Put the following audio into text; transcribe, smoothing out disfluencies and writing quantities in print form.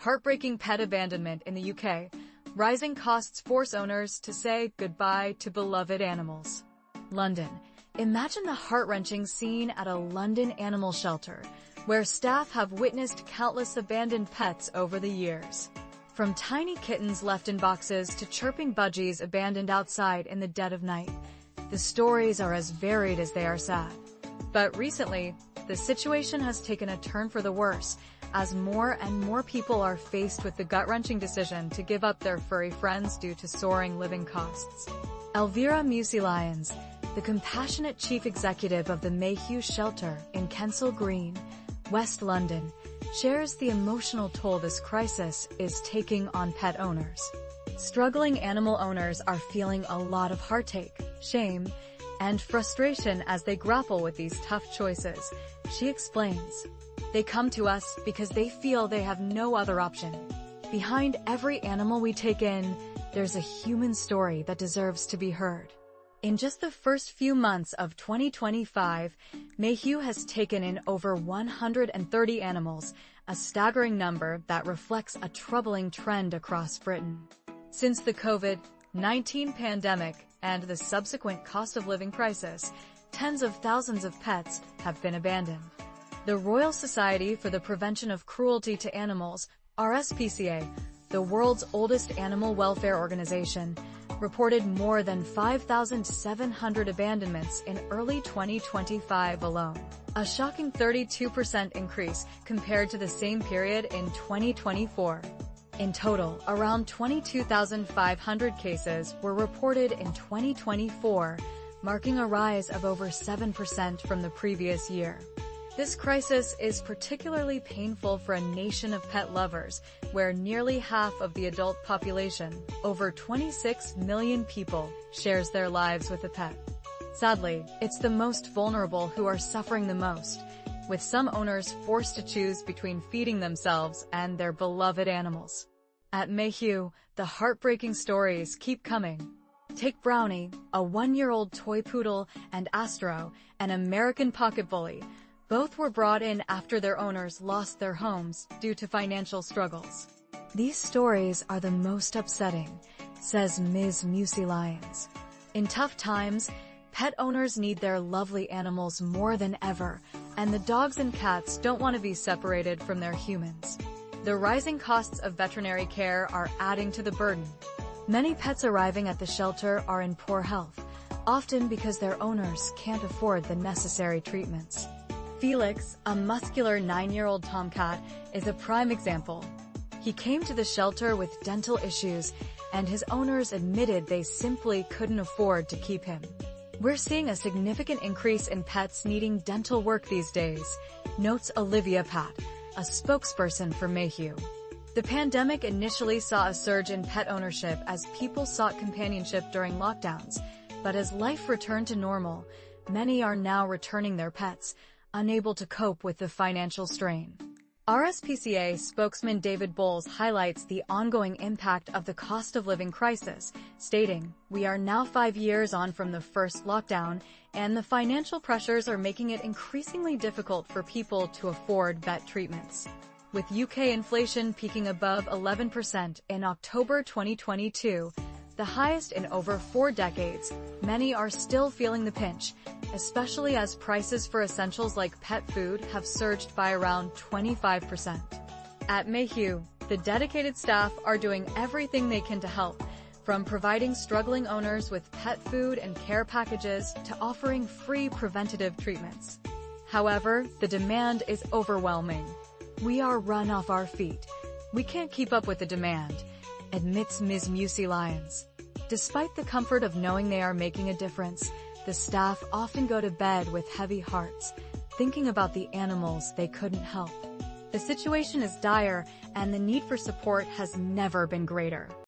Heartbreaking pet abandonment in the UK. Rising costs force owners to say goodbye to beloved animals. London. Imagine the heart-wrenching scene at a London animal shelter, where staff have witnessed countless abandoned pets over the years. From tiny kittens left in boxes to chirping budgies abandoned outside in the dead of night, the stories are as varied as they are sad. But recently, the situation has taken a turn for the worse, as more and more people are faced with the gut-wrenching decision to give up their furry friends due to soaring living costs. Elvira Musi-Lyons, the compassionate chief executive of the Mayhew shelter in Kensal Green, West London, shares the emotional toll this crisis is taking on pet owners. Struggling animal owners are feeling a lot of heartache, shame, and frustration as they grapple with these tough choices. She explains, "They come to us because they feel they have no other option. Behind every animal we take in, there's a human story that deserves to be heard." In just the first few months of 2025, Mayhew has taken in over 130 animals, a staggering number that reflects a troubling trend across Britain. Since the COVID-19 pandemic and the subsequent cost of living crisis, tens of thousands of pets have been abandoned. The Royal Society for the Prevention of Cruelty to Animals, RSPCA, the world's oldest animal welfare organization, reported more than 5,700 abandonments in early 2025 alone, a shocking 32% increase compared to the same period in 2024. In total, around 22,500 cases were reported in 2024, marking a rise of over 7% from the previous year. This crisis is particularly painful for a nation of pet lovers, where nearly half of the adult population, over 26 million people, shares their lives with a pet. Sadly, it's the most vulnerable who are suffering the most, with some owners forced to choose between feeding themselves and their beloved animals. At Mayhew, the heartbreaking stories keep coming. Take Brownie, a 1-year-old toy poodle, and Astro, an American pocket bully. Both were brought in after their owners lost their homes due to financial struggles. "These stories are the most upsetting," says Ms. Musi-Lyons. "In tough times, pet owners need their lovely animals more than ever, and the dogs and cats don't want to be separated from their humans. The rising costs of veterinary care are adding to the burden. Many pets arriving at the shelter are in poor health, often because their owners can't afford the necessary treatments." Felix, a muscular 9-year-old tomcat, is a prime example. He came to the shelter with dental issues, and his owners admitted they simply couldn't afford to keep him. "We're seeing a significant increase in pets needing dental work these days," notes Olivia Pat, a spokesperson for Mayhew. The pandemic initially saw a surge in pet ownership as people sought companionship during lockdowns, but as life returned to normal, many are now returning their pets, unable to cope with the financial strain. RSPCA spokesman David Bowles highlights the ongoing impact of the cost of living crisis, stating, "We are now 5 years on from the first lockdown, and the financial pressures are making it increasingly difficult for people to afford vet treatments." With UK inflation peaking above 11% in October 2022, the highest in over 4 decades, many are still feeling the pinch, especially as prices for essentials like pet food have surged by around 25%. At Mayhew, the dedicated staff are doing everything they can to help, from providing struggling owners with pet food and care packages to offering free preventative treatments. However, the demand is overwhelming. "We are run off our feet. We can't keep up with the demand," admits Ms. Musi-Lyons. Despite the comfort of knowing they are making a difference, the staff often go to bed with heavy hearts, thinking about the animals they couldn't help. The situation is dire, and the need for support has never been greater.